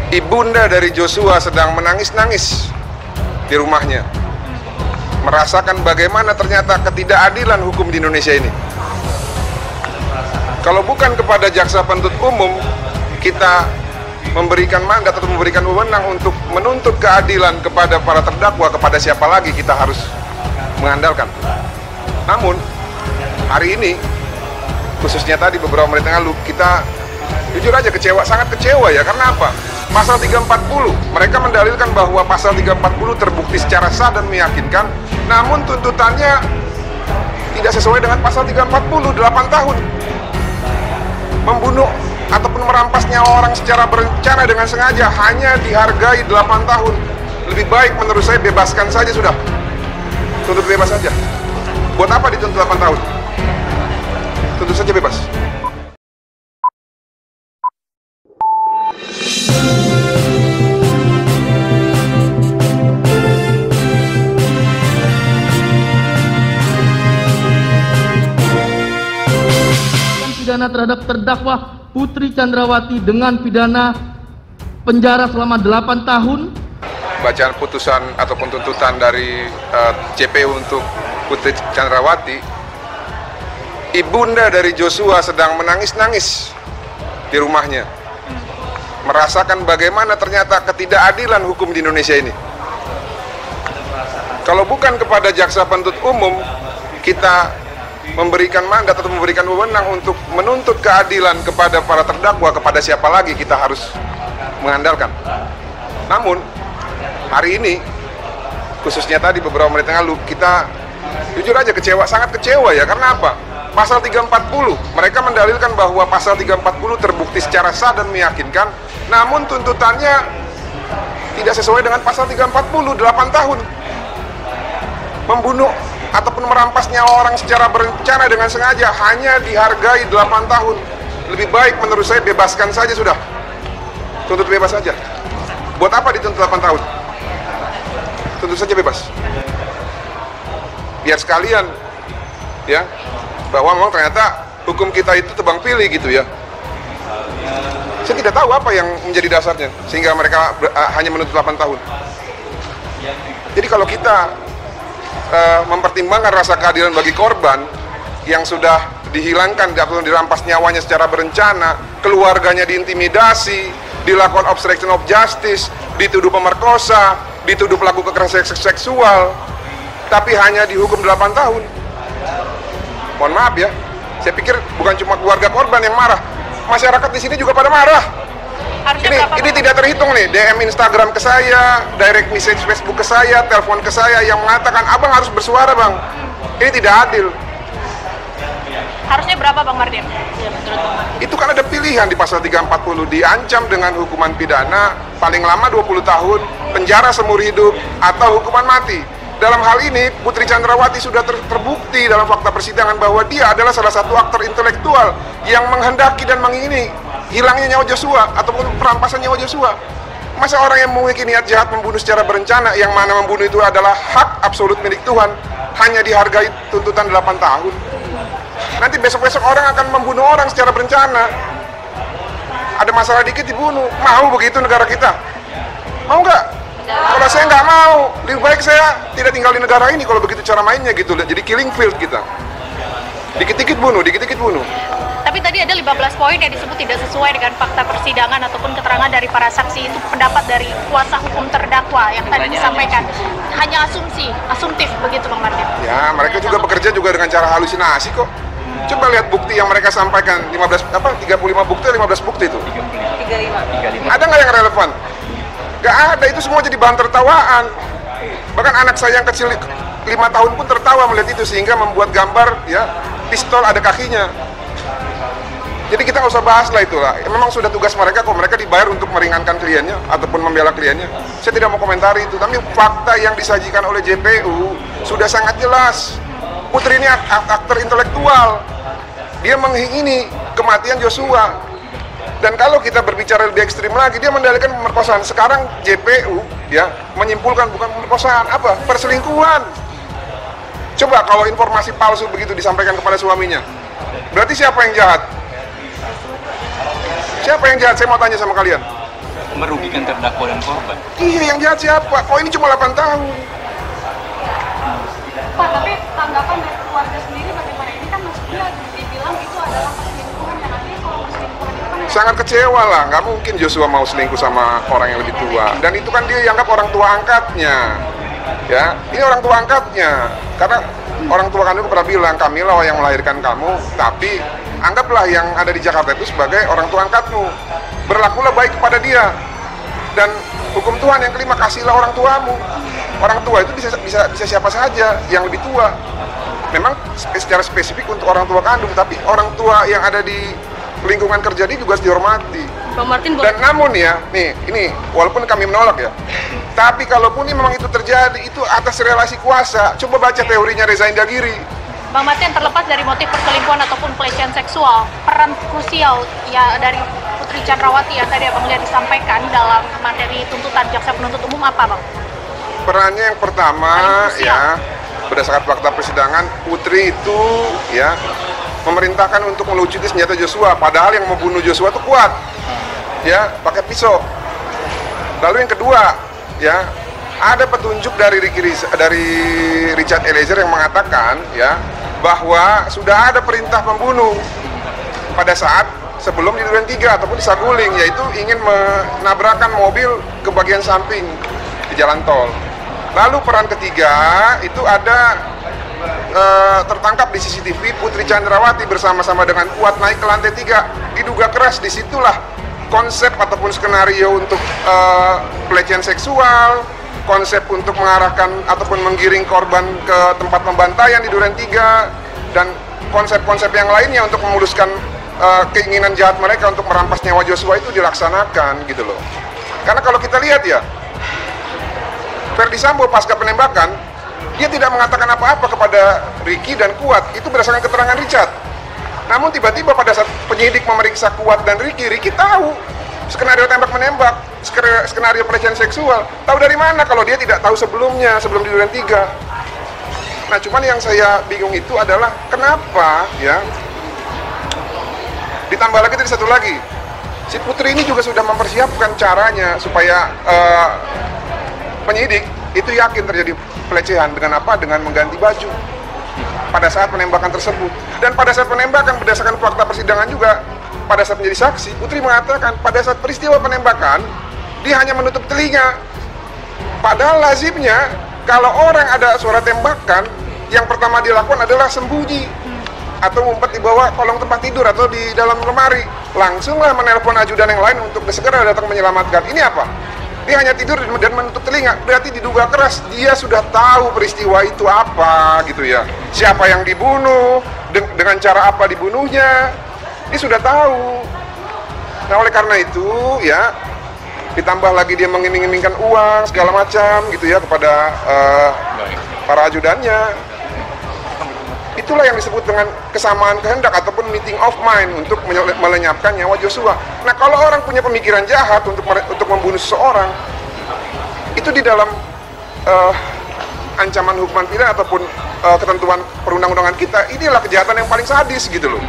Ibunda dari Joshua sedang menangis-nangis di rumahnya, merasakan bagaimana ternyata ketidakadilan hukum di Indonesia ini. Kalau bukan kepada jaksa penuntut umum kita memberikan mandat atau memberikan wewenang untuk menuntut keadilan kepada para terdakwa, kepada siapa lagi kita harus mengandalkan. Namun hari ini, khususnya tadi beberapa menit yang lalu, kita jujur aja kecewa, sangat kecewa ya. Karena apa? Pasal 340, mereka mendalilkan bahwa pasal 340 terbukti secara sah dan meyakinkan, namun tuntutannya tidak sesuai dengan pasal 340, 8 tahun. Membunuh ataupun merampas nyawa orang secara berencana dengan sengaja hanya dihargai 8 tahun. Lebih baik menurut saya bebaskan saja sudah. Tuntut bebas saja. Buat apa dituntut 8 tahun? Tuntut saja bebas. Pidana terhadap terdakwa Putri Chandrawati dengan pidana penjara selama 8 tahun. Bacaan putusan ataupun tuntutan dari JPU untuk Putri Chandrawati, ibunda dari Joshua sedang menangis-nangis di rumahnya, merasakan bagaimana ternyata ketidakadilan hukum di Indonesia ini. Kalau bukan kepada jaksa penuntut umum kita memberikan mandat atau memberikan wewenang untuk menuntut keadilan kepada para terdakwa, kepada siapa lagi kita harus mengandalkan. Namun hari ini, khususnya tadi beberapa menit yang lalu, kita jujur aja kecewa, sangat kecewa ya. Karena apa? Pasal 340, mereka mendalilkan bahwa pasal 340 terbukti secara sah dan meyakinkan, namun tuntutannya tidak sesuai dengan pasal 340, 8 tahun. Membunuh ataupun merampas nyawa orang secara berencana dengan sengaja hanya dihargai 8 tahun. Lebih baik menurut saya bebaskan saja sudah. Tuntut bebas saja. Buat apa dituntut 8 tahun? Tuntut saja bebas. Biar sekalian ya, bahwa memang ternyata hukum kita itu tebang pilih gitu ya. Saya tidak tahu apa yang menjadi dasarnya sehingga mereka hanya menuntut 8 tahun. Jadi kalau kita mempertimbangkan rasa keadilan bagi korban yang sudah dihilangkan atau dirampas nyawanya secara berencana, keluarganya diintimidasi, dilakukan obstruction of justice, dituduh pemerkosa, dituduh pelaku kekerasan seksual, tapi hanya dihukum 8 tahun. Mohon maaf ya, saya pikir bukan cuma keluarga korban yang marah, masyarakat di sini juga pada marah. Ini tidak terhitung nih, DM Instagram ke saya, direct message Facebook ke saya, telepon ke saya yang mengatakan abang harus bersuara bang. Ini tidak adil. Harusnya berapa Bang Mardin? Itu kan ada pilihan di pasal 340, diancam dengan hukuman pidana paling lama 20 tahun, penjara seumur hidup, atau hukuman mati. Dalam hal ini, Putri Chandrawati sudah terbukti dalam fakta persidangan bahwa dia adalah salah satu aktor intelektual yang menghendaki dan mengingini hilangnya nyawa Joshua ataupun perampasan nyawa Joshua. Masa orang yang memiliki niat jahat membunuh secara berencana, yang mana membunuh itu adalah hak absolut milik Tuhan, hanya dihargai tuntutan 8 tahun. Nanti besok-besok orang akan membunuh orang secara berencana. Ada masalah dikit dibunuh. Mau begitu negara kita? Mau nggak? Kalau saya nggak mau, lebih baik saya tidak tinggal di negara ini kalau begitu cara mainnya gitu. Jadi killing field kita. Dikit-dikit bunuh, dikit-dikit bunuh. Tapi tadi ada 15 poin yang disebut tidak sesuai dengan fakta persidangan ataupun keterangan dari para saksi. Itu pendapat dari kuasa hukum terdakwa yang tadi disampaikan. Hanya asumtif begitu Bang Martin. Ya, mereka juga bekerja juga dengan cara halusinasi kok. Coba lihat bukti yang mereka sampaikan, 35 bukti, 15 bukti itu. 35. Ada nggak yang relevan? Nggak ada, itu semua jadi bahan tertawaan. Bahkan anak saya yang kecil 5 tahun pun tertawa melihat itu, sehingga membuat gambar ya pistol ada kakinya. Jadi kita nggak usah bahas lah itulah. Memang sudah tugas mereka kok, mereka dibayar untuk meringankan kliennya ataupun membela kliennya. Saya tidak mau komentari itu, tapi fakta yang disajikan oleh JPU sudah sangat jelas. Putri ini aktor intelektual, dia mengingini kematian Joshua. Dan kalau kita berbicara lebih ekstrim lagi, dia mendalilkan pemerkosaan. Sekarang JPU ya menyimpulkan bukan pemerkosaan, apa? Perselingkuhan. Coba kalau informasi palsu begitu disampaikan kepada suaminya, berarti siapa yang jahat? Siapa yang jahat? Saya mau tanya sama kalian. merugikan terdakwa dan korban. Iya, yang jahat siapa? Kok ini cuma 8 tahun? Pak, tapi tanggapan dari keluarga sendiri bagaimana? Ini kan maksudnya dibilang itu adalah perselingkuhan yang nanti kalau perselingkuhan itu kan Sangat kecewa lah, nggak mungkin Joshua mau selingkuh sama orang yang lebih tua. Dan itu kan dia dianggap orang tua angkatnya. Ya, ini orang tua angkatnya. Karena orang tua kandung pernah bilang, kamilah yang melahirkan kamu, tapi anggaplah yang ada di Jakarta itu sebagai orang tua angkatmu. Berlakulah baik kepada dia. Dan hukum Tuhan yang kelima, kasihlah orang tuamu. Orang tua itu bisa siapa saja yang lebih tua. Memang secara spesifik untuk orang tua kandung, tapi orang tua yang ada di lingkungan kerja dia juga harus dihormati. Bang Martin, Dan namun ya, nih ini walaupun kami menolak ya, tapi kalaupun memang itu terjadi, itu atas relasi kuasa. Coba baca teorinya Reza Indragiri. Bang Martin, terlepas dari motif perselingkuhan ataupun pelecehan seksual, peran krusial ya dari Putri Chandrawati yang tadi Abang lihat disampaikan dalam materi tuntutan jaksa penuntut umum apa, Bang? Perannya yang pertama ya, berdasarkan fakta persidangan, Putri itu ya memerintahkan untuk melucuti senjata Joshua, padahal yang membunuh Joshua itu kuat, ya, pakai pisau. Lalu yang kedua, ya, ada petunjuk dari Richard Eliezer yang mengatakan, ya, bahwa sudah ada perintah membunuh pada saat sebelum di Duren 3 ataupun di Saguling, yaitu ingin menabrakkan mobil ke bagian samping di jalan tol. Lalu peran ketiga itu ada tertangkap di CCTV Putri Chandrawati bersama-sama dengan Kuat naik ke lantai 3, diduga keras. Disitulah konsep ataupun skenario untuk pelecehan seksual, konsep untuk mengarahkan ataupun menggiring korban ke tempat pembantaian di Duren 3, dan konsep-konsep yang lainnya untuk memuluskan keinginan jahat mereka untuk merampas nyawa Joshua itu dilaksanakan gitu loh. Karena kalau kita lihat ya, Ferdy Sambo pasca penembakan, dia tidak mengatakan apa-apa kepada Ricky dan Kuat, itu berdasarkan keterangan Richard. Namun tiba-tiba pada saat penyidik memeriksa Kuat dan Ricky tahu skenario tembak-menembak, skenario pelecehan seksual. Tahu dari mana kalau dia tidak tahu sebelumnya, sebelum di Duren 3? Nah, cuman yang saya bingung itu adalah kenapa ya, ditambah lagi dari satu lagi, si Putri ini juga sudah mempersiapkan caranya supaya penyidik itu yakin terjadi pelecehan. Dengan apa? Dengan mengganti baju pada saat penembakan tersebut. Dan pada saat penembakan, berdasarkan fakta persidangan juga, pada saat menjadi saksi, Putri mengatakan pada saat peristiwa penembakan dia hanya menutup telinga. Padahal lazimnya kalau orang ada suara tembakan, yang pertama dilakukan adalah sembunyi atau ngumpet di bawah kolong tempat tidur atau di dalam lemari. Langsunglah menelpon ajudan yang lain untuk segera datang menyelamatkan. Ini apa? Dia hanya tidur dan menutup telinga, berarti diduga keras. Dia sudah tahu peristiwa itu apa gitu ya. Siapa yang dibunuh, dengan cara apa dibunuhnya, dia sudah tahu. Nah, oleh karena itu ya, ditambah lagi dia mengiming-imingkan uang segala macam gitu ya kepada para ajudannya. Itulah yang disebut dengan kesamaan kehendak ataupun meeting of mind untuk melenyapkan nyawa Joshua. Nah, kalau orang punya pemikiran jahat untuk membunuh seseorang, itu di dalam ancaman hukuman pidana ataupun ketentuan perundang-undangan kita, inilah kejahatan yang paling sadis gitu loh.